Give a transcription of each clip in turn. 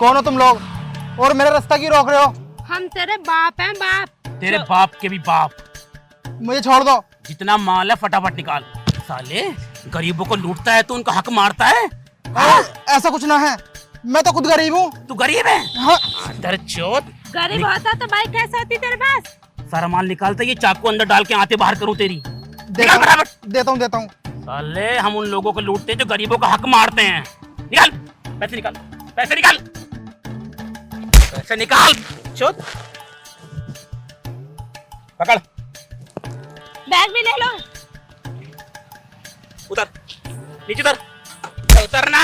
कौन हो तुम लोग और मेरा रास्ता क्यों रोक रहे हो? हम तेरे बाप हैं, बाप। तेरे बाप के भी बाप। मुझे छोड़ दो। जितना माल है फटाफट निकाल। साले गरीबों को लूटता है तो उनका हक मारता है। ऐसा कुछ ना है, मैं तो खुद गरीब हूँ। तू गरीब है? हाँ। अंदर चोट। गरीब होता तो बाइक कैसे होती तेरे पास? सारा माल निकालता, ये चाकू अंदर डाल के आते बाहर करूँ तेरी। देता हूँ। साले हम उन लोगों को लूटते हैं जो गरीबों का हक मारते हैं। निकाल पैसे, निकाल पैसे, निकाल पैसे, निकाल। चोट पकड़, बैग भी ले लो। उतर, नीचे उतर, उतरना।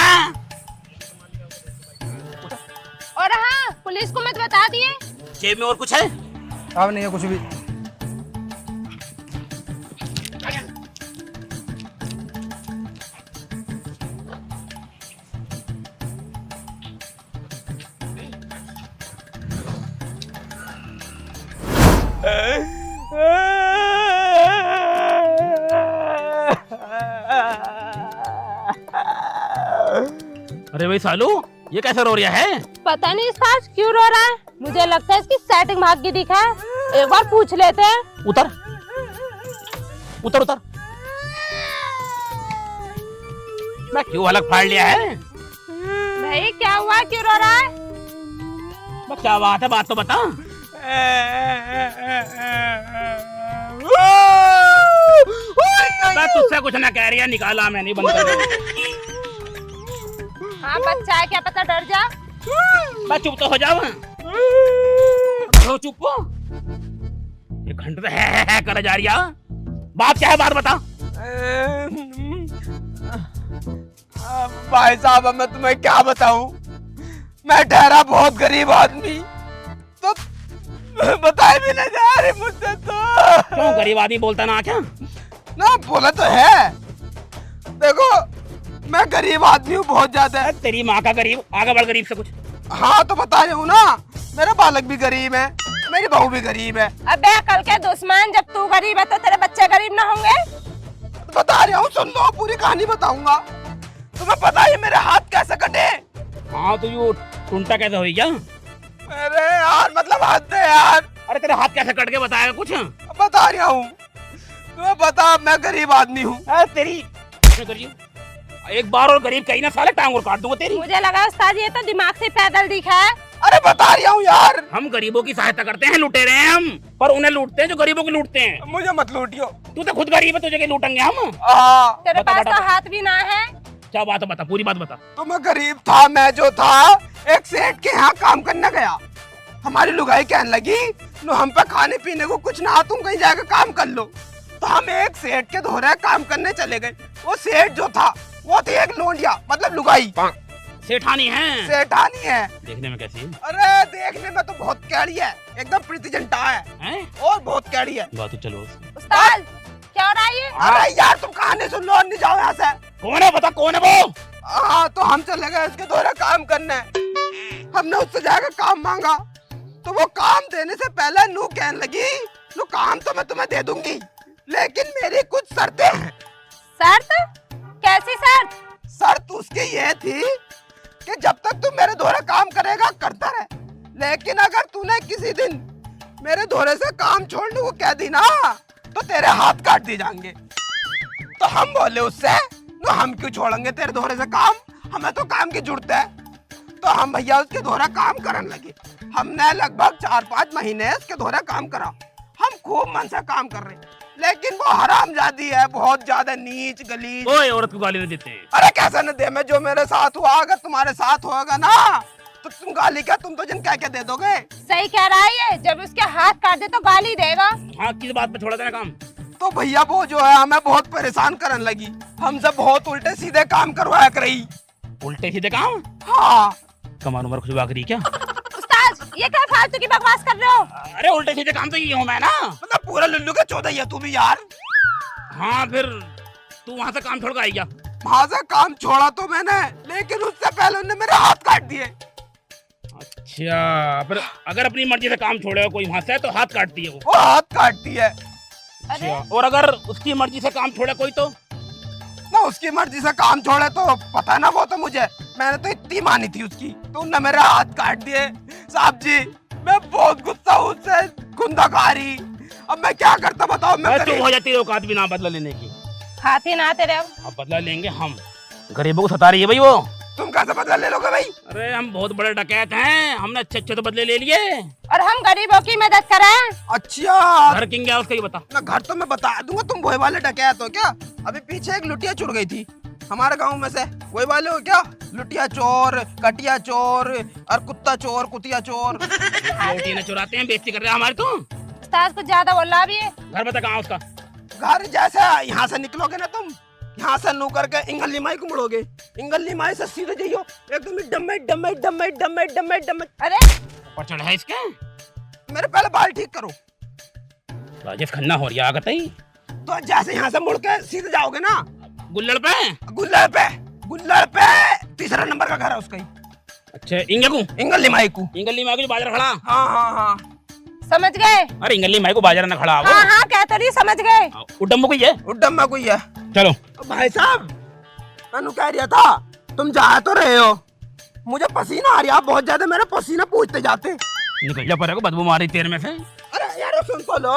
और हाँ, पुलिस को मत बता दिए। जेब में और कुछ है? अब नहीं है कुछ भी। अरे भाई सालू, ये कैसे रो रहा है? पता नहीं साज क्यों रो रहा है। मुझे लगता है इसकी सेटिंग भाग की दिखा है। एक बार पूछ लेते हैं। उतर उतर उतर। मैं क्यों अलग फाड़ लिया है? भाई क्या हुआ, क्यों रो रहा है? मैं क्या बात है, बात तो बता। मैं तुझसे कुछ ना कह रही है, निकाला मैंने, बंद कर दो। हाँ बच्चा है, क्या पता डर जा। मैं चुप तो हो जाओ। चुप हो। एक घंटे से है कर जा रही है। बात क्या है, बात बता। भाई साहब, मैं तुम्हें क्या बताऊं, मैं ठहरा बहुत गरीब आदमी, तो बताए भी नहीं जा रही मुझसे। तो क्यों गरीब आदमी बोलता ना क्या? ना बोला तो है। देखो मैं गरीब आदमी हूँ बहुत ज्यादा। तेरी माँ का गरीब, आगे बढ़ गरीब से कुछ। हाँ तो बता रही हूँ ना, मेरा बालक भी गरीब है, मेरी बहू भी गरीब है। अबे कल के दुश्मन, जब तू गरीब है तो तेरे बच्चे गरीब ना होंगे? तो बता रही हूँ, सुन लो, पूरी कहानी बताऊंगा। तुम्हें पता है मेरे हाथ कैसे कटे? हाँ तो ये टूंटा कैसे हुई क्या? अरे यार मतलब हद है यार। अरे तेरे हाथ कैसे कट के बताएगा कुछ? बता रहा हूँ, तुम्हें बता, मैं गरीब आदमी हूँ। तेरी एक बार और गरीब कहीं ना, साले टांग और काट दूंगा तेरी। मुझे लगा उस्ताद ये तो दिमाग से पैदल दिखा है। अरे बता रहा हूँ यार, हम गरीबों की सहायता करते हैं, लुटेरे हैं हम, पर उन्हें लूटते हैं जो गरीबों को लूटते हैं। मुझे मत लूटियो। तू तो खुद गरीब है, तुझे क्या लूटेंगे हम? तेरे बता, पास बता, तो हाथ भी ना है। क्या बात है, बता, पूरी बात बता। तो मैं गरीब था, मैं जो था एक सेठ के यहाँ काम करने गया। हमारी लुगाई कहने लगी, लो हम पे खाने पीने को कुछ ना, तुम कहीं जाकर काम कर लो। तो हम एक सेठ के धोरे काम करने चले गए। वो सेठ जो था वो थी एक लोंडिया, मतलब लुगाई। सेठानी है? सेठानी है। देखने में कैसी है? अरे देखने में तो बहुत कैड़ी है, एकदम प्रीति जिंटा है और बहुत कैड़ी है। बात तो चलो। उस्ताद क्या हो रहा है ये? अरे यार तुम कहानी सुन लो और नहीं जाओ यहाँ से। कौन है बता, कौन है वो? हाँ तो हम चले गए उसके द्वारा काम करने। हमने उससे जाकर काम मांगा तो वो काम देने से पहले नू कहने लगी, नू काम तो मैं तुम्हें दे दूंगी, लेकिन मेरी कुछ शर्तें हैं। शर्त? कैसी शर्त? शर्त उसकी ये थी कि जब तक तू मेरे द्वारा काम करेगा करता रहे, लेकिन अगर तूने किसी दिन मेरे द्वारे से काम छोड़ने को कह दी ना तो तेरे हाथ काट दिए जाएंगे। तो हम बोले उससे, नो हम क्यों छोड़ेंगे तेरे द्वारे से काम, हमें तो काम की जरूरत है। तो हम भैया उसके द्वारा काम करने लगे। हमने लगभग 4-5 महीने उसके द्वारा काम करा। हम खूब मन से काम कर रहे, लेकिन वो हरामजादी है, बहुत ज्यादा नीच गलीज। ओए औरत को गाली नहीं देते हैं। अरे कैसे न दे, मैं जो मेरे साथ हुआ, अगर तुम्हारे साथ होगा ना तो तुम गाली क्या, तुम तो जिन कह के दे दोगे। सही कह रहा है ये, जब उसके हाथ काट दे तो गाली देगा। हाँ, किस बात पे छोड़ा तेरा काम? तो भैया वो जो है हमें बहुत परेशान करने लगी, हमसे बहुत उल्टे सीधे काम करवाया करी। उल्टे सीधे काम? हाँ। कमाल उम्र खुशबा करी क्या? उस्ताद ये क्या फालतू की बकवास कर रहे हो? अरे उल्टे सीधे काम तो ये हूँ मैं ना। मतलब पूरा लुल्लू का चौदह है तू भी यार। हाँ फिर तू वहाँ से काम छोड़ कर आई क्या? वहाँ से काम छोड़ा तो मैंने, लेकिन उससे पहले उन्होंने मेरे हाथ काट दिए। अच्छा, फिर अगर अपनी मर्जी से काम छोड़ेगा कोई वहाँ से तो हाथ काटती है वो? हाथ काटती है। अच्छा, और अगर उसकी मर्जी से काम छोड़े कोई तो? ना उसकी मर्जी से काम छोड़े तो पता ना, वो तो मुझे, मैंने तो इतनी मानी थी उसकी, तुमने मेरे हाथ काट दिए साहब जी। मैं बहुत गुस्सा हूँ उससे, गुंडाकारी। अब मैं क्या करता बताओ। मैं चुप हो जाती है औकात भी ना बदला लेने की। हाथी ना तेरे अब बदला लेंगे हम, गरीबों को सता रही है भाई वो। तुम कैसे बदला ले लोगे भाई? अरे हम बहुत बड़े डकैत हैं, हमने अच्छे अच्छे तो बदले ले लिए। और हम गरीबों की मदद करें। अच्छा, घर किंग है उसका ही बता। ना घर तो मैं बता दूंगा, तुम वही वाले डकैत हो क्या? अभी पीछे एक लुटिया चुर गई थी हमारे गांव में से, वही वाले हो क्या? लुटिया चोर, कटिया चोर और कुत्ता चोर, कुतिया चोर। रोटी ने चुराते हैं, बेइज्जती कर रहे हैं हमारे। तू उस्ताद कुछ ज्यादा बोल रहा भी है। घर बता कहाँ उसका? घर जैसे यहाँ से निकलोगे ना तुम, यहाँ से नू करके इंगली माई को मुड़ोगे, इंगली माई से सीधे जाइयो एकदम डम्मे डम्मे डम्मे डम्मे डम्मे डम्मे। अरे ऊपर चढ़ है इसके। मेरे पहले बाल ठीक करो। राजेश खन्ना हो रही है आगत ही। तो जैसे यहाँ से मुड़ के सीधे जाओगे ना, गुल्लड़ पे। गुल्लड़ पे तीसरा नंबर का घर है उसका ही। अच्छा इंगली इंगली माई को जो बाजार खड़ा। हाँ हाँ हाँ समझ गए। अरे इंगली माई को बाजार ना खड़ा। हाँ हाँ कहते नहीं, समझ गए। उडम्बो की है, उड्डम्मा कोई है। चलो भाई साहब, मैंने कह दिया था तुम जा तो रहे हो, मुझे पसीना आ रहा बहुत ज्यादा, मेरा पसीना पूछते जाते। निकल जा, पर को बदबू मारी तेरे में से। अरे यार सुन तो लो।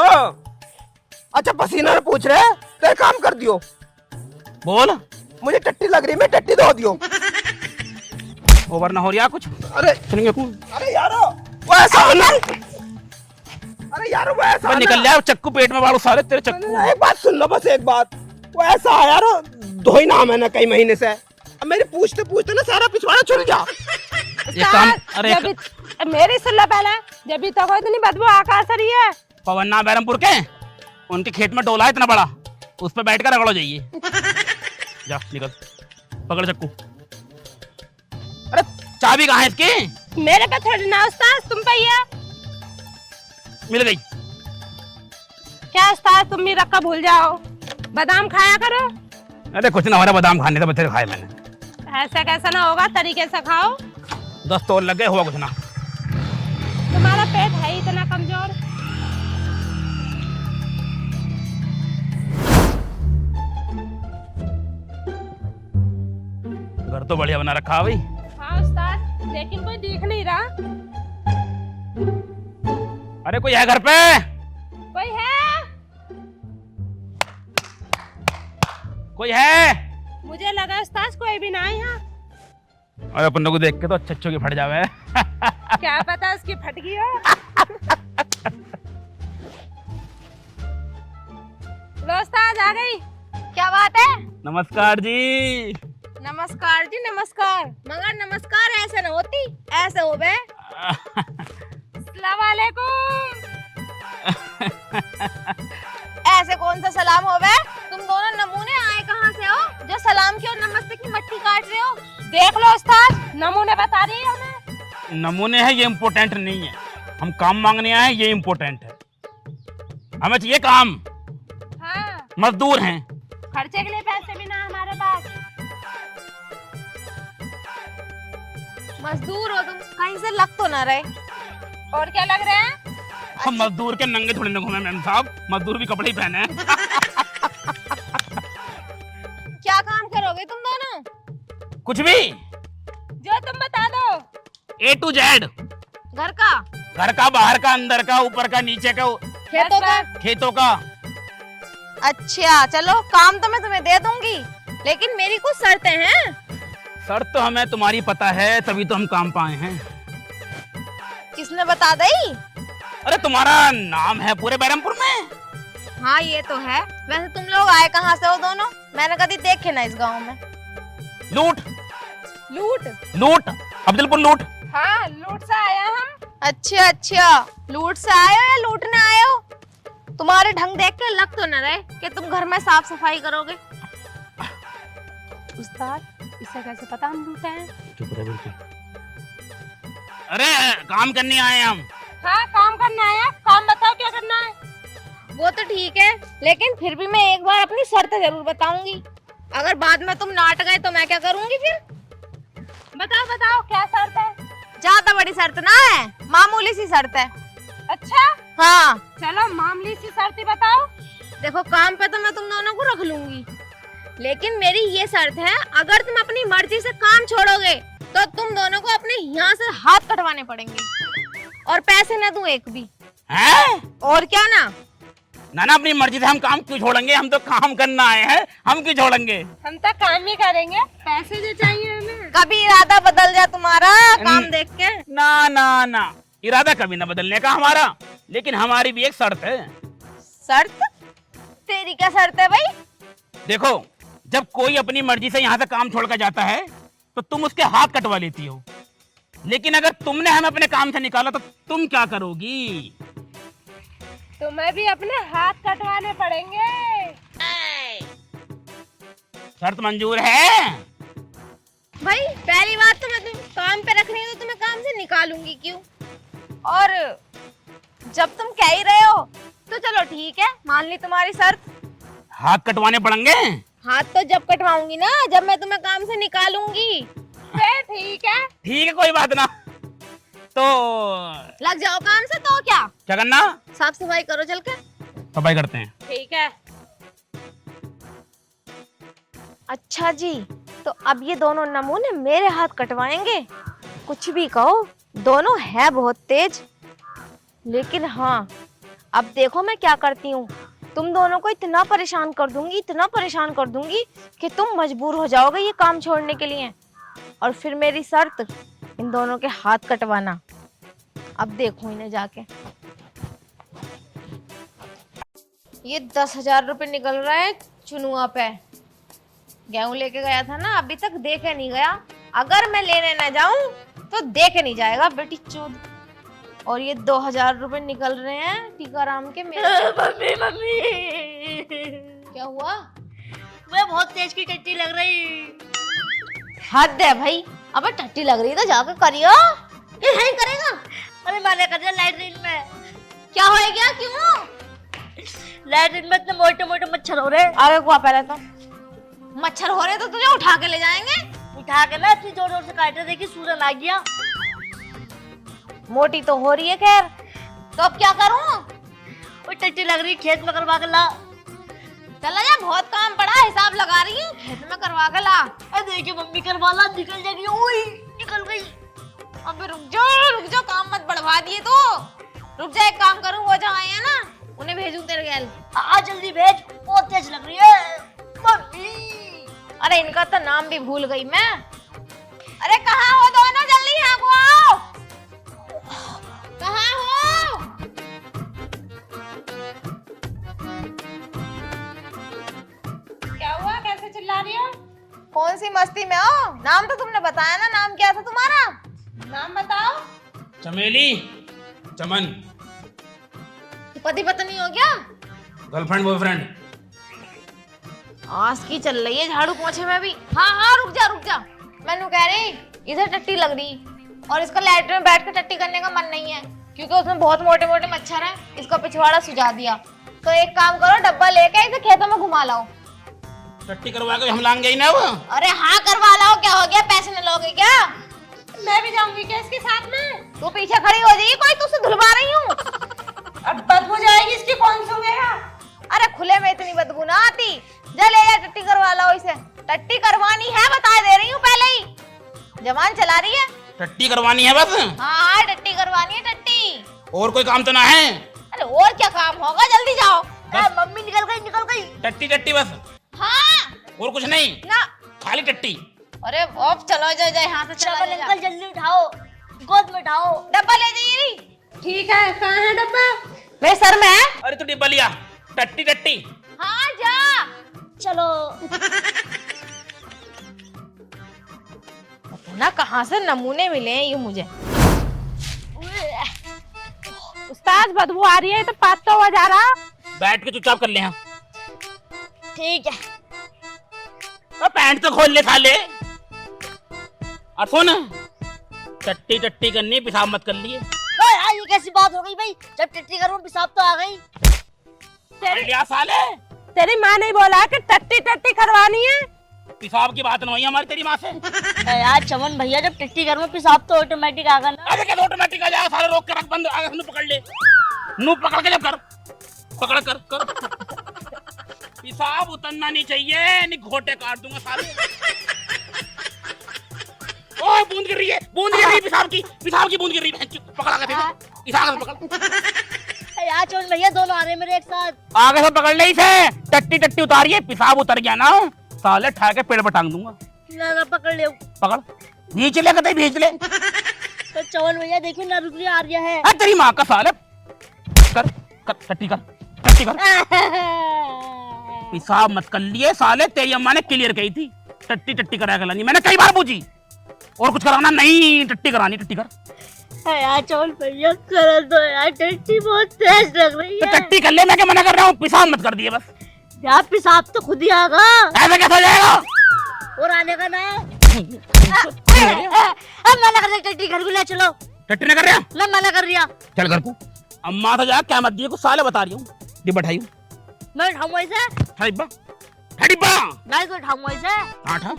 अच्छा पसीना में पूछ रहे, तो एक काम कर दियो, बोल। मुझे टट्टी लग रही, मैं टट्टी धो दियो। ओवर ना हो रहा कुछ। अरे सुनेंगे कौन? अरे यारो वो ऐसा होना, अरे यार वो ऐसा निकल जाए, चक्कू पेट में बाड़ू सारे तेरे चक्कू। एक बात सुन लो, बस एक बात, वो ऐसा है यार, धोई ना मैंने कई महीने से, अब मेरे पूछते पूछते ना सारा पिछवाड़ा छुल जा। अरे मेरी सुन लो पहले, जब भी तक इतनी बदबू आकाश से रही है। पवन ना बैरमपुर के, उनके खेत में डोला है इतना बड़ा, उस पर बैठ कर रगड़ो जाइए। जा निकल, पकड़ चक्कू। अरे चाबी कहाँ है इसकी? मेरे पे थोड़ी ना उस्ताद, तुम पे ही है। मिल गई। क्या उस्ताद, तुम भी रखा भूल जाओ, बादाम खाया करो। अरे कुछ ना हो रहा, बादाम खाने से बच्चे खाए मैंने। ऐसा कैसा ना होगा, तरीके से खाओ। 10 तोड़ लग गए, हुआ कुछ ना। तुम्हारा पेट है ही इतना कमजोर। घर तो बढ़िया बना रखा है भाई। हाँ उस्ताद, लेकिन कोई दिख नहीं रहा। अरे कोई है घर पे? कोई है? कोई है? मुझे लगा उस्ताद कोई भी ना है यहाँ। अरे अपन लोग देख के तो अच्छे की फट जावे। क्या पता उसकी फट गई हो। लो उस्ताद आ गई। क्या बात है? नमस्कार जी। नमस्कार जी नमस्कार, मगर नमस्कार ऐसे न होती, ऐसे हो बे। अस्सलाम वालेकुम। ऐसे कौन सा सलाम हो बे? तुम दोनों नमूने आए कहाँ से हो जो सलाम की और नमस्ते की मट्टी काट रहे हो? देख लो उस्ताद, नमूने बता रही है हमें। नमूने है ये इम्पोर्टेंट नहीं है, हम काम मांगने आए ये इम्पोर्टेंट है। हमें चाहिए काम। हाँ, मजदूर हैं। खर्चे के लिए पैसे भी ना हमारे पास। मजदूर हो तुम, कहीं से लग तो ना रहे। और क्या लग रहे हैं? हम मजदूर के नंगे थोड़ी ना घूमे मैम साहब, मजदूर भी कपड़े ही पहने हैं। क्या काम करोगे तुम दोनों? कुछ भी, जो तुम बता दो। A to Z। घर का, घर का, बाहर का, अंदर का, ऊपर का, नीचे का, खेतों का। खेतों का। अच्छा चलो, काम तो मैं तुम्हें दे दूंगी, लेकिन मेरी कुछ शर्तें हैं। शर्त तो हमें तुम्हारी पता है, तभी तो हम काम पाए हैं। किसने बता दी? अरे तुम्हारा नाम है पूरे बैरमपुर में। हाँ ये तो है। वैसे तुम लोग आए कहाँ से हो दोनों? मैंने कभी देखे ना इस गांव में। लूट लूट? लूट, अब्दुलपुर लूट। हाँ, लूट से आया हम। अच्छा अच्छा, लूट से आए हो या लूटने आए हो? तुम्हारे ढंग देख के लग तो न रहे कि तुम घर में साफ सफाई करोगे। उस्ताद, इससे कैसे पता हम लूटे हैं? चुप रह बिल्कुल। अरे काम करने आए हम। हाँ काम करना है। काम बताओ क्या करना है? वो तो ठीक है, लेकिन फिर भी मैं एक बार अपनी शर्तें जरूर बताऊंगी। अगर बाद में तुम नाट गए तो मैं क्या करूंगी फिर? बताओ बताओ क्या शर्त है? ज्यादा बड़ी शर्त ना है, मामूली सी शर्त है। अच्छा हाँ चलो, मामूली सी शर्त ही बताओ। देखो, काम पे तो मैं तुम दोनों को रख लूंगी, लेकिन मेरी ये शर्त है, अगर तुम अपनी मर्जी से काम छोड़ोगे तो तुम दोनों को अपने यहाँ से हाथ कटवाने पड़ेंगे और पैसे न दूं एक भी। हैं? और क्या ना। ना ना, अपनी मर्जी से हम काम क्यों छोड़ेंगे? हम तो काम करना आए हैं, हम क्यों छोड़ेंगे? हम तो काम ही करेंगे, पैसे जो चाहिए हमें। कभी इरादा बदल जा तुम्हारा काम देख के। ना ना ना, इरादा कभी ना बदलने का हमारा, लेकिन हमारी भी एक शर्त है। शर्त? तेरी क्या शर्त है भाई? देखो, जब कोई अपनी मर्जी से यहाँ से काम छोड़ कर जाता है तो तुम उसके हाथ कटवा लेती हो, लेकिन अगर तुमने हमें अपने काम से निकाला तो तुम क्या करोगी? तुम्हें भी अपने हाथ कटवाने पड़ेंगे। शर्त मंजूर है? भाई पहली बात तो मैं तुम काम पे रख रही हूँ तो तुम्हें काम से निकालूंगी क्यों? और जब तुम कह ही रहे हो तो चलो ठीक है, मान ली तुम्हारी शर्त। हाथ कटवाने पड़ेंगे? हाथ तो जब कटवाऊंगी ना, जब मैं तुम्हें काम से निकालूंगी। फिर ठीक है। ठीक है, कोई बात ना। तो लग जाओ काम से। तो क्या क्या करना? साफ सफाई करो चल के। सफाई करते हैं। ठीक है। अच्छा जी, तो अब ये दोनों नमूने मेरे हाथ कटवाएंगे। कुछ भी कहो, दोनों है बहुत तेज। लेकिन हाँ, अब देखो मैं क्या करती हूँ। तुम दोनों को इतना परेशान कर दूंगी, इतना परेशान कर दूंगी कि तुम मजबूर हो जाओगे ये काम छोड़ने के लिए। और फिर मेरी शर्त, इन दोनों के हाथ कटवाना। अब देखो इन्हें जाके। ये 10,000 रुपए निकल रहा है चुनुआ पे। गेहूं लेके गया था ना, अभी तक दे के नहीं गया। अगर मैं लेने ना जाऊं तो दे के नहीं जाएगा बेटी चोद। और ये 2,000 रुपए निकल रहे हैं टीकाराम के मेरे। मम्मी मम्मी, क्या हुआ? मैं बहुत तेज की टट्टी लग रही। हद है भाई। अबे टट्टी लग रही है तो जाकर करियो। ये नहीं करेगा? अरे मैंने कर दिया लैट्रिन में। क्या हो गया? क्यों? लैट्रिन में इतने मोटे मोटे मच्छर हो रहे। आगे को आ पहले तो। मच्छर हो रहे तो तुझे उठा के ले जाएंगे। उठा के ना इतनी जोर जोर से काटे, देखी सूरन आ गया। मोटी तो हो रही है खैर, तो अब क्या करूं? वो टट्टी लग रही, खेत में करवा के ला। चला जा, बहुत काम पड़ा, हिसाब लगा रही हूँ, खेत में करवा के ला। अरे देखिए मम्मी करवा ला, निकल जाएगी। ओए निकल गई। अबे रुक जाओ, काम मत बढ़वा दिए तो। रुक जा, एक काम करूं, वो जो आए हैं ना उन्हें भेजूं तेरे गैल। आ जल्दी भेज, बहुत तेज लग रही है मम्मी। अरे इनका तो नाम भी भूल गई मैं। अरे कहाँ हो दोनों? जल्दी यहाँ को आओ। कहाँ हो? क्या हुआ, कैसे चिल्ला रही हो? कौन सी मस्ती में हो? नाम तो तुमने बताया ना, नाम क्या था तुम्हारा? नाम बताओ। चमेली, चमन। पति पत्नी हो क्या? Girlfriend boyfriend? आज की चल रही है झाड़ू पोछे में भी। हाँ हाँ, रुक जा। मैनू कह रही इधर टट्टी लग रही और इसका लैट्रिन में बैठ कर टट्टी करने का मन नहीं है, क्योंकि उसमें बहुत मोटे मोटे मच्छर हैं। इसका पिछवाड़ा सुझा दिया। तो एक काम करो, डब्बा लेके इसे खेतों में घुमा लाओ। टट्टी करवा के हम लाएंगे ही ना वो। अरे हाँ करवा लाओ, क्या हो गया? पैसे न लोगे क्या? मैं भी जाऊंगी क्या इसके साथ में? तू पीछे खड़ी हो जाएगी, कोई तुझसे धुलवा रही हूँ। अब बदबू जाएगी इसकी, कौन सूंघेगा? अरे खुले में इतनी बदबू ना आती। जा ले जा, टट्टी करवा लाओ इसे। टट्टी करवानी है, बता दे रही हूँ पहले ही। जवान चला रही है। टट्टी करवानी है बस? हाँ टट्टी करवानी है, टट्टी। और कोई काम तो ना है? अरे और क्या काम होगा, जल्दी जाओ। मम्मी निकल गई। टट्टी टट्टी बस? हाँ और कुछ नहीं ना, खाली टट्टी? अरे अब चलो जा यहाँ से, चला चलो जा। अंकल जल्दी उठाओ, गोद में उठाओ। डब्बा ले जाइए। ठीक है, कहाँ है डब्बा? मेरे सर में है। अरे तू डिब्बा लिया, टट्टी टट्टी। हाँ जा। चलो। ना कहाँ से नमूने मिले हैं ये मुझे। उस्ताद बदबू आ रही है तो पाता हुआ जा रहा। बैठ के चुपचाप कर ले। हाँ ठीक है। पैंट तो खोल ले साले। और सुन, टट्टी टट्टी करनी, पेशाब मत कर लिए। यार ये कैसी बात हो गई भाई? जब टट्टी करूं पेशाब तो आ गई। लिया साले। तेरी माँ नहीं बोला कि टट्टी टट्टी करवानी है? पेशाब की बात नहीं हमारी तेरी माँ से। यार चमन भैया, जब टट्टी करूं पेशाब तो ऑटोमेटिक आ गया ना। अबे क्या ऑटोमेटिक आ जाएगा? साले रोक के रख, बंद आगे से पकड़ ले। नू पकड़ के जब कर, पकड़ कर। पेशाब उतरना नहीं चाहिए, नहीं घोटे काट दूंगा साले। ओए बूंद गिर रही है, बूंद गिर रही है पेशाब की बूंद गिर रही है। पकड़ा के देखो, इस आगे से पकड़। यार चोर भैया दोनों आ रहे हैं मेरे एक साथ। आगे से पकड़ ले इसे, टट्टी टट्टी उतारिए, पेशाब उतर गया ना साले ठा के पेड़ पर टांग दूंगा। ना पकड़ ले। पकड़, भींच ले कतई भींच ले। तो चौल भैया देखिए ना रुक आ रही है। हाँ तेरी माँ का साले, कर टट्टी कर। पेशाब मत कर लिए साले, तेरी अम्मा ने क्लियर कही थी टट्टी टट्टी करा करानी, मैंने कई बार पूछी। और कुछ कराना नहीं, टट्टी करानी, टट्टी कर। यार चौल भैया कर दो यार, टट्टी बहुत तेज लग रही तो है। टट्टी कर ले, मैं क्या मना कर रहा हूँ, पेशाब मत कर दिए बस। यार पेशाब तो खुद ही आगा ऐसा कैसा हो जाएगा? और आने का ना। अब मना कर टट्टी घर को ले चलो। टट्टी नहीं कर रहा, मैं मना कर रिया। चल घर को। अम्मा तो जा क्या मत दिए, कुछ साले बता रही हूँ। डिब्बा ठाई मैं उठाऊं ऐसे? डिब्बा मैं तो उठाऊं ऐसे? आठा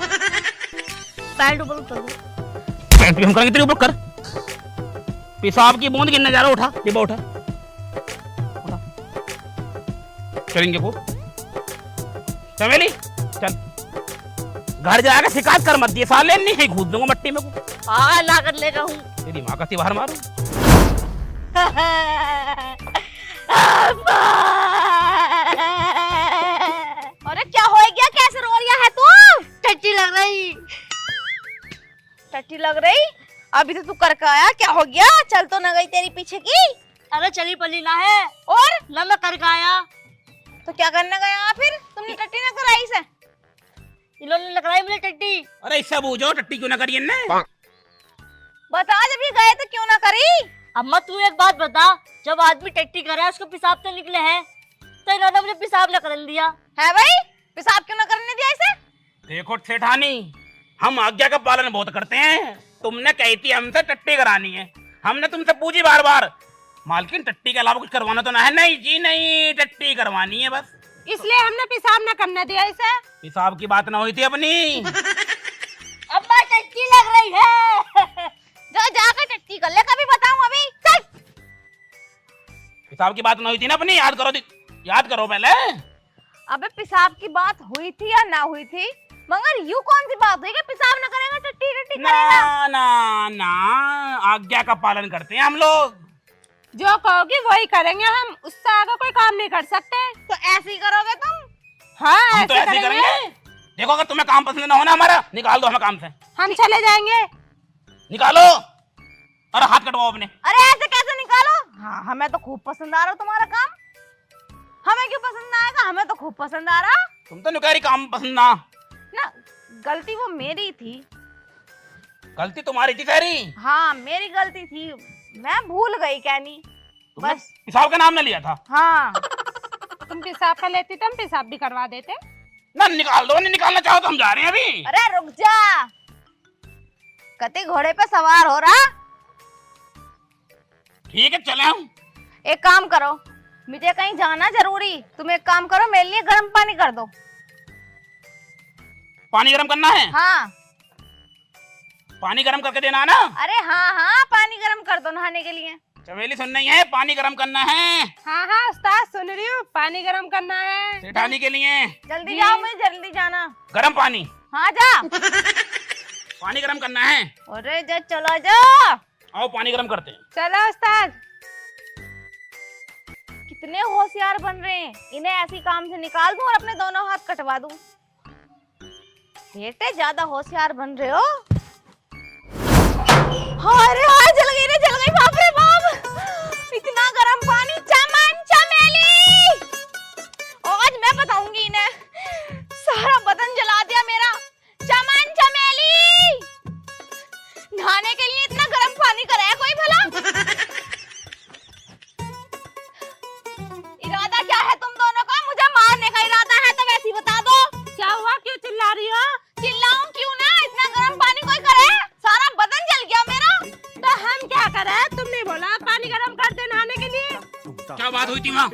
पैंट ऊपर उतर दो। पैंट भी हम करेंगे, तेरे ऊपर कर। पेशाब की बूंद गिरने जा रहा, उठा डिब्बा उठा चलेंगे को चमेली चल। घर जाकर शिकायत कर मत दिए साले, नहीं घूस दूंगा मट्टी में को। हाँ ना कर लेगा हूँ। तेरी माँ का तिवार मारू। अरे क्या हो गया, कैसे रो रही है तू? टट्टी लग रही। टट्टी लग रही? अभी तो तू करके आया, क्या हो गया? चल तो न गई तेरी पीछे की। अरे चली पली ना है और ना मैं करके आया। तो क्या करने गया फिर? तुमने टट्टी ना कराई से? इन्होंने लगाई मुझे टट्टी। अरे इससे बूझो टट्टी क्यों ना करी इनने। बता, जब ये गए तो क्यों ना करी? अम्मा तू एक बात बता, जब आदमी टट्टी करे उसको पेशाब तो निकले है, तो इन्होंने मुझे पेशाब न करने दिया है भाई? पेशाब क्यों ना करने दिया इसे? देखो सेठानी, हम आज्ञा का पालन बहुत करते हैं। तुमने कही थी हमसे टट्टी करानी है, हमने तुमसे पूछी बार बार, मालकिन टट्टी के अलावा कुछ करवाना तो ना है? नहीं जी नहीं, टट्टी करवानी है बस, इसलिए हमने पेशाब न करने दिया इसे। पेशाब की बात ना हुई थी अपनी। अम्मा टट्टी लग रही है। जा जाकर टट्टी कर ले, कभी बताऊं अभी। चल। पेशाब की बात ना हुई थी ना अपनी, याद करो पहले। अबे पेशाब की बात हुई थी या ना हुई थी, मगर यूं कौन सी बात हुई कि पेशाब ना करेगा टट्टी टट्टी करेगा? ना ना ना, आज्ञा का पालन करते हैं हम लोग। जो कहोगे वही करेंगे हम, उससे आगे कोई काम नहीं कर सकते। तो ऐसे ही करोगे तुम? हाँ हम तो ऐसे ही करेंगे। देखो अगर तुम्हें काम पसंद ना हो ना हमारा, निकाल दो हमें काम से। हम चले जाएंगे। निकालो, अरे हाथ कटवाओ अपने। अरे ऐसे कैसे निकालो? हाँ हमें तो खूब पसंद आ रहा तुम्हारा काम। हमें क्यों पसंद आएगा, हमें तो खूब पसंद आ रहा। तुम तो नुकारी काम पसंद ना। ना गलती वो मेरी थी। गलती तुम्हारी थी सारी। हाँ मेरी गलती थी, मैं भूल गई कहनी। तुमने बस पेशाब का नाम ना लिया था। हाँ। तुम पेशाब कर लेती तो हम पेशाब भी करवा देते। ना निकाल दो, नहीं निकालना चाहो तो हम जा रहे हैं अभी। अरे रुक जा, कते घोड़े पे सवार हो रहा। ठीक है चले हम। एक काम करो, मुझे कहीं जाना जरूरी, तुम एक काम करो, मेरे लिए गर्म पानी कर दो। पानी गर्म करना है? हाँ। पानी गर्म करके देना है ना? अरे हाँ हाँ, पानी गर्म कर दो नहाने के लिए। चमेली सुन नहीं है, पानी गर्म करना है। हाँ हाँ उस्ताद सुन रही हूँ, पानी गरम करना है सेठानी के लिए। जल्दी जाओ, मुझे जल्दी जाना। गर्म पानी। हाँ जा। पानी गर्म करना है। अरे जा, चलो जा। आओ पानी गर्म करते हैं। चलो उस्ताद। कितने होशियार बन रहे हैं, इन्हें ऐसी काम से निकाल दूं और अपने दोनों हाथ कटवा दूं। बेटे ज्यादा होशियार बन रहे हो। अरे हाँ जल गई बाप रे बाप, इतना गर्म पानी। चमन चमेली, आज मैं बताऊंगी इन्हें, सारा बदन जला दिया मेरा। चमन चमेली, नहाने के लिए इतना गर्म पानी कराया कोई भला? इरादा क्या है तुम दोनों का? मुझे मारने का इरादा है तो वैसे ही बता दो। क्या हुआ, क्यों चिल्ला रही हो? चिल्लाऊं क्यों ना, इतना गर्म पानी कोई करे? सारा बदन जल गया मेरा। तो हम क्या करें, तुमने बोला पानी गरम कर दे नहाने के लिए। क्या बात हुई थी वहाँ?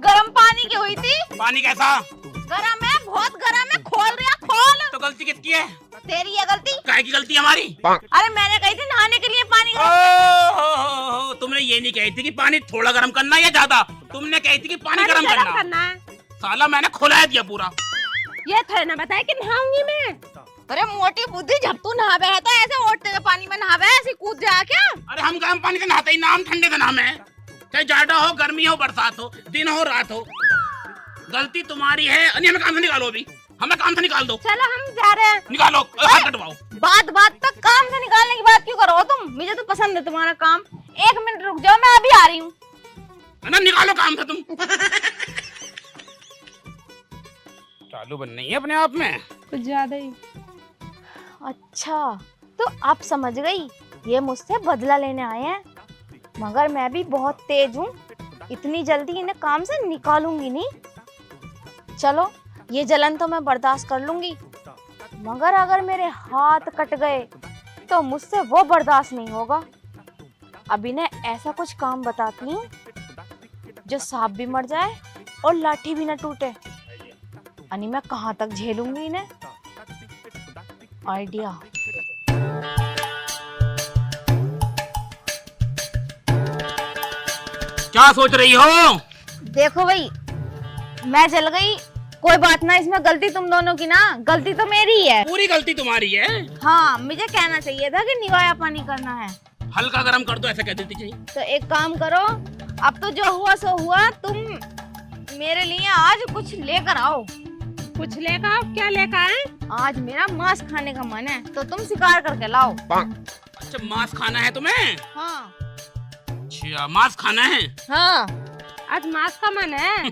गर्म पानी की हुई थी। पानी कैसा? गरम है, बहुत गरम है, खोल रिया खोल। तो गलती किसकी है? तेरी है गलती। काय की गलती हमारी? अरे मैंने कही थी नहाने के लिए पानी गर्म। तुमने ये नहीं कही थी कि पानी थोड़ा गर्म करना है या ज्यादा, तुमने कही थी कि पानी गर्म करना। करना है। साला मैंने खुला दिया पूरा। ये थे ना बताए कि नहाऊंगी मैं। अरे मोटी बुद्धि, जब तू नहावे है तो ऐसे ओटते हुए पानी में नहावे, ऐसे कूद जा क्या? अरे हम गर्म पानी से नहाते ही ना, हम ठंडे से नहाते हैं। चाहे ज्यादा हो, गर्मी हो, बरसात हो, दिन हो, रात हो। गलती तुम्हारी है। हमें काम से निकालो, अभी हमें काम से निकाल दो। चलो हम जा रहे हैं। निकालो, हाथ कटवाओ। बात तक काम से निकालने की बात क्यों करो तुम? मुझे तो पसंद है तुम्हारा काम। 1 मिनट रुक जाओ, मैं अभी आ रही हूँ। ना निकालो काम से तुम। चालू बन नहीं है अपने आप में, कुछ ज्यादा ही। अच्छा, तो अब समझ गई, ये मुझसे बदला लेने आए हैं। मगर मैं भी बहुत तेज हूँ, इतनी जल्दी इन्हें काम से निकालूंगी नहीं। चलो, ये जलन तो मैं बर्दाश्त कर लूंगी, मगर अगर मेरे हाथ कट गए तो मुझसे वो बर्दाश्त नहीं होगा। अब इन्हें ऐसा कुछ काम बताती हूँ जो सांप भी मर जाए और लाठी भी न टूटे। अनि मैं कहाँ तक झेलूंगी इन्हें। आइडिया। क्या सोच रही हो? देखो भाई, मैं जल गई, कोई बात ना, इसमें गलती तुम दोनों की ना, गलती तो मेरी ही है। पूरी गलती तुम्हारी है। हाँ, मुझे कहना चाहिए था कि निवाया पानी करना है। हल्का गरम कर दो, ऐसा कह देती चाहिए। तो एक काम करो, अब तो जो हुआ सो हुआ, तुम मेरे लिए आज कुछ लेकर आओ। कुछ लेकर आओ? क्या लेकर आए? आज मेरा मांस खाने का मन है, तो तुम शिकार करके लाओ। अच्छा, मांस खाना है तुम्हें? हाँ अच्छा, मांस खाना है। हाँ, आज मांस का मन है।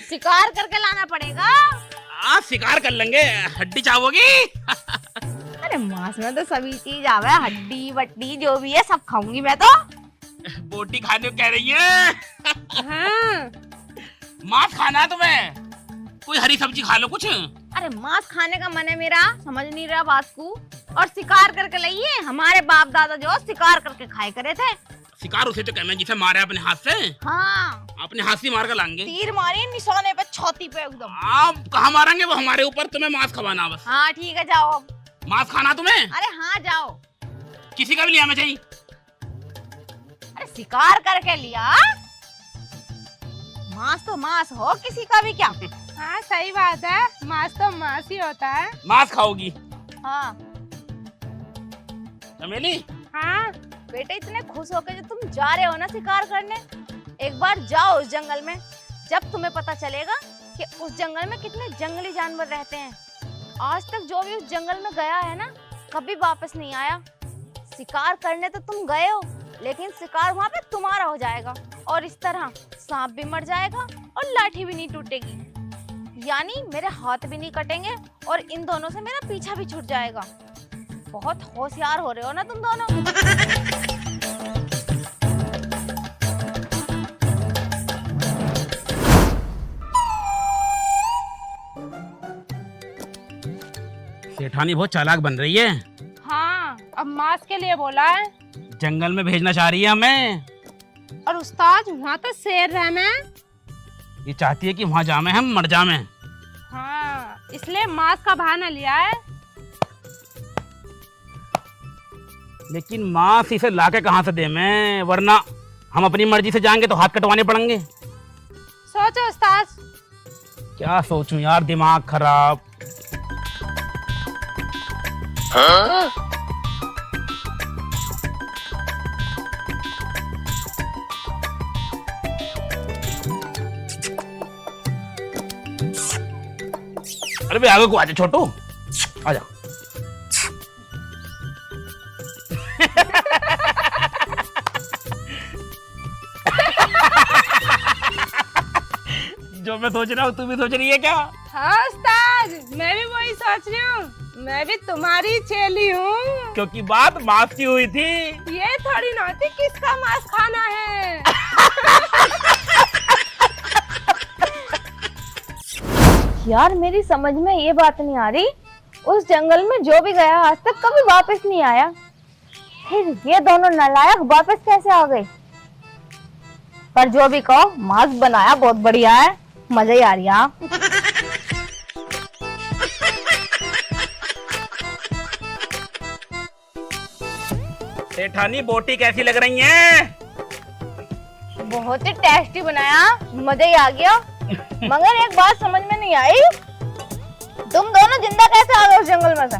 शिकार करके लाना पड़ेगा। आज शिकार कर लेंगे। हड्डी चाहोगी? अरे मांस में तो सभी चीज आवे, हड्डी बट्टी जो भी है सब खाऊंगी मैं तो। बोटी खाने को कह रही है? हाँ। मांस खाना है तुम्हें? कोई हरी सब्जी खा लो कुछ। अरे मांस खाने का मन है मेरा, समझ नहीं रहा बात को। और शिकार करके लाइए, हमारे बाप दादा जो शिकार करके खाए करे थे। शिकार उसे तो कहना जिसे मारे अपने हाथ से। हाँ, अपने हाथ से मार कर लाएंगे। तीर मारिए निशाने पे, छाती पे एकदम। आप कहाँ मारेंगे, वो हमारे ऊपर। तुम्हें मांस खवाना बस। हाँ ठीक है, जाओ अब। मांस खाना तुम्हें? अरे हाँ जाओ। किसी का भी लिया मैं चाहिए। अरे शिकार करके लिया, मांस तो मांस हो, किसी का भी क्या। हाँ सही बात है, मांस तो मांस ही होता है। मांस खाओगी? हाँ। चमेली? हाँ बेटे, इतने खुश होके जो तुम जा रहे हो ना शिकार करने, एक बार जाओ उस जंगल में, जब तुम्हें पता चलेगा कि उस जंगल में कितने जंगली जानवर रहते हैं। आज तक जो भी उस जंगल में गया है ना, कभी वापस नहीं आया। शिकार करने तो तुम गए हो, लेकिन शिकार वहाँ पे तुम्हारा हो जाएगा, और इस तरह सांप भी मर जाएगा और लाठी भी नहीं टूटेगी। यानी मेरे हाथ भी नहीं कटेंगे और इन दोनों से मेरा पीछा भी छूट जाएगा। बहुत होशियार हो रहे हो ना तुम दोनों। सेठानी बहुत चालाक बन रही है। हाँ, अब मांस के लिए बोला है। जंगल में भेजना चाह रही है हमें। और उस्ताद, वहाँ तो शेर रहना है। ये चाहती है कि वहाँ जामे हम मर जामे। हाँ, इसलिए मांस का बहाना लिया है। लेकिन मांस इसे लाके कहाँ से दे मैं, वरना हम अपनी मर्जी से जाएंगे तो हाथ कटवाने पड़ेंगे। सोचो उस्ताद। क्या सोचूं यार, दिमाग खराब। अरे भाई आगे को आजा छोटू, आजा। जो मैं सोच रहा हूँ तू भी सोच रही है क्या? हाँ उस्ताद, मैं भी वही सोच रही हूँ। मैं भी तुम्हारी चेली हूँ। क्योंकि बात मांस की हुई थी। ये थोड़ी ना होती किसका मांस खाना है। यार मेरी समझ में ये बात नहीं आ रही, उस जंगल में जो भी गया आज तक कभी वापस नहीं आया, फिर ये दोनों नालायक वापस कैसे आ गए। पर जो भी कहो, मांस बनाया बहुत बढ़िया है, मजा ही आ रही है। सेठानी बोटी कैसी लग रही है? बहुत ही टेस्टी बनाया, मजा ही आ गया। मगर एक बात समझ में नहीं आई, तुम दोनों जिंदा कैसे आ गए उस जंगल में से?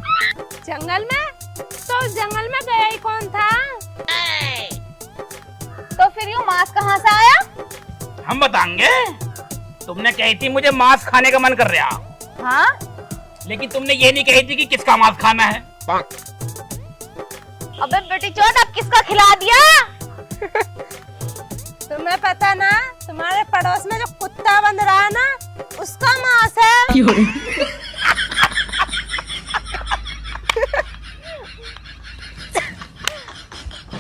जंगल में? तो उस जंगल में गया ही कौन था? तो फिर यूँ मांस कहाँ से आया? हम बताएंगे। तुमने कही थी मुझे मांस खाने का मन कर रहा, हाँ? लेकिन तुमने ये नहीं कही थी कि किसका मांस खाना है। अबे बेटी चोट, अब किसका खिला दिया? तुम्हें पता ना, तुम्हारे पड़ोस में जो कुत्ता बंद रहा है ना, उसका मांस है।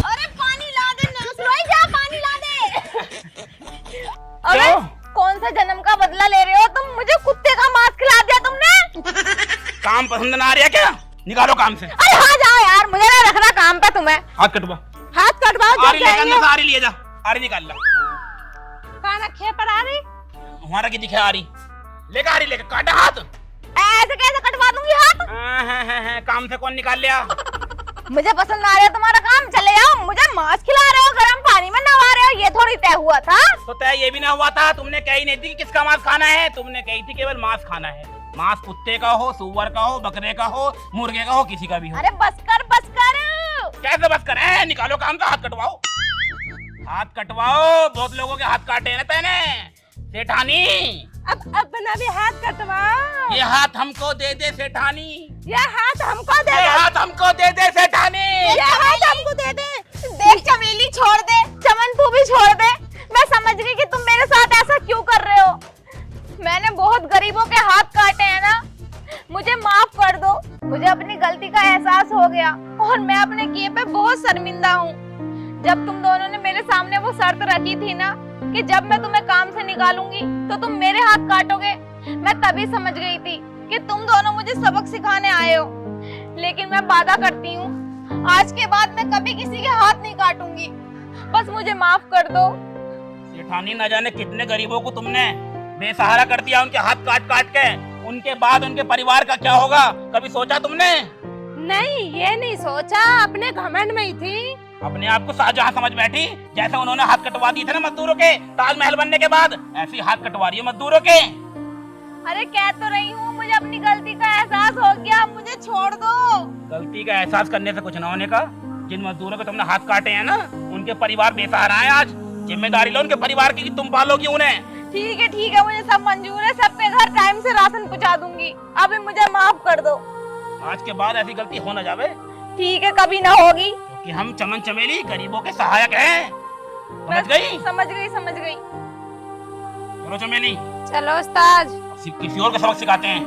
अरे पानी ला दे नसरोई, जा पानी ला दे। अबे क्यों? कौन सा जन्म का बदला ले रहे हो तुम? मुझे कुत्ते का मांस खिला दिया तुमने। काम पसंद ना आ रहा क्या? निकालो काम से। अरे हाँ जाओ यार, मुझे ना रखना काम पे तुम्हें। हाथ कटवा। हाथ कटवाओ, आरी जब लेकर जाएंगे। ना, आरी लिए जा, आरी निकाल ला। कहाँ रखे पर आ रही? हमारा की दिखे आरी, लेकर आरी लेकर काटा हाथ। ऐसे कैसे कटवा दूंगी हाथ? काम से कौन निकाल लिया? मुझे पसंद ना आ रहा है तुम्हारा काम, चले जाओ। मुझे मांस खिला रहे हो, गर्म पानी में नवा रहे हो, ये थोड़ी तय हुआ था। तो तय ये भी ना हुआ था, तुमने कही नहीं थी कि किसका मांस खाना है, तुमने कही थी केवल मांस खाना है। मांस कुत्ते का हो, सुअर का हो, बकरे का हो, मुर्गे का हो, किसी का भी हो। अरे बस कर बस कर। कैसे बस करे? निकालो काम का, हाथ कटवाओ, हाथ कटवाओ। बहुत लोगों के हाथ काटे हैं ना तैने, सेठानी। अब बना भी हाथ कटवाओ। ये हाथ हमको दे दे सेठानी, ये हाथ हमको दे ये दे। हाथ हमको दे दे सेठानी। ये हाथ हमको दे दे। देख चमेली छोड़ दे, चमन तू भी छोड़ दे। मैं समझ गई कि तुम मेरे साथ ऐसा क्यों कर रहे हो। मैंने बहुत गरीबों के हाथ काटे हैं ना, मुझे माफ कर दो। मुझे अपनी गलती का एहसास हो गया और मैं अपने किए पे बहुत शर्मिंदा हूँ। जब तुम दोनों ने मेरे सामने वो शर्त रखी थी ना कि जब मैं तुम्हें काम से निकालूंगी तो तुम मेरे हाथ काटोगे, मैं तभी समझ गई थी कि तुम दोनों मुझे सबक सिखाने आए हो। लेकिन मैं वादा करती हूँ, आज के बाद मैं कभी किसी के हाथ नहीं काटूंगी। बस मुझे माफ कर दो। सेठानी, न जाने कितने गरीबों को तुमने बेसहारा कर दिया, उनके हाथ काट काट के। उनके बाद उनके परिवार का क्या होगा, कभी सोचा तुमने? नहीं, ये नहीं सोचा, अपने घमंड में ही थी। अपने आप को शाहजहां समझ बैठी, जैसे उन्होंने हाथ कटवा दिए थे ना मजदूरों के ताजमहल बनने के बाद, ऐसे ही हाथ कटवा रही है मजदूरों के। अरे कह तो रही हूँ, मुझे अपनी गलती का एहसास हो गया, मुझे छोड़ दो। गलती का एहसास करने से कुछ न होने का। जिन मजदूरों के तुमने हाथ काटे हैं ना, उनके परिवार बेसहारा है आज। जिम्मेदारी लो उनके परिवार की कि तुम पालोगी उन्हें। ठीक है, मुझे सब मंजूर है, सबके घर टाइम से राशन पहुँचा दूंगी। अभी मुझे माफ कर दो। आज के बाद ऐसी गलती हो न जावे, ठीक है, कभी ना होगी। कि हम चमन चमेली गरीबों के सहायक हैं। समझ गई? समझ गई। चलो चमेली, चलो उस्ताद। किसी और को सबक सिखाते हैं।